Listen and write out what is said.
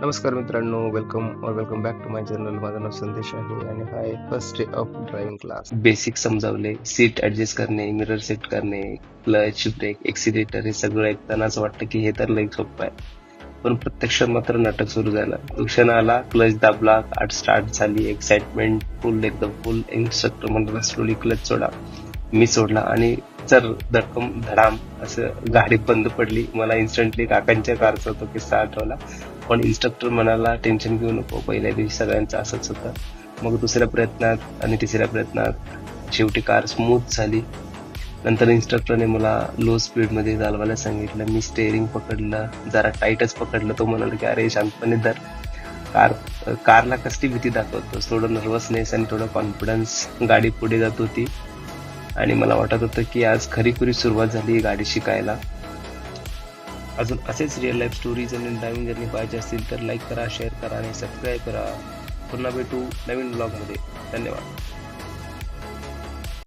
नमस्कार मित्रांनो, welcome back to my channel. माझं नाव संदेश आहे आणि हा आहे first day of driving class. Basic समजावले, सीट ऍडजस्ट करणे, मिरर सेट करणे, क्लच, ब्रेक, एक्सिलेटर हे सगळं ऐकताना असं वाटतं की हे तर लई सोपं आहे. पण प्रत्यक्षात मात्र नाटक सुरू झालं. तो क्षण आला, क्लच दाबला, आठ स्टार्ट झाली, एक्साइटमेंट फुल, एकदम फुल. इन्स्ट्रक्टर म्हणाला स्लोली क्लच सोडा. मी सोडला आणि चर धडकम धडाम असं गाडी बंद पडली. मला इन्स्टंटली काकांच्या कारचा तो किस्सा आठवला. पण इन्स्ट्रक्टर म्हणाला टेन्शन घेऊ नको, पहिल्या दिवशी सगळ्यांचं असंच होतं. मग दुसऱ्या प्रयत्नात आणि तिसऱ्या प्रयत्नात शेवटी कार स्मूथ झाली. नंतर इन्स्ट्रक्टरने मला लो स्पीड मध्ये चालवायला सांगितलं. मी स्टेअरिंग पकडलं, जरा टाईटच पकडलं. तो म्हणाला की अरे शांतपणे धर. कार कारला कसली भीती दाखवतोस, थोडं नर्वसनेस आणि थोडं कॉन्फिडन्स. गाडी पुढे जात होती आणि मला वाटत होतं की आज खरीखुरी सुरुवात झाली गाडी शिकायला. अजून असेच रिअल लाईफ स्टोरीज आणि ड्रायव्हिंग जर्नी पाहिजे असतील तर लाईक करा, शेअर करा आणि सबस्क्राईब करा. पुन्हा भेटू नवीन ब्लॉगमध्ये. धन्यवाद.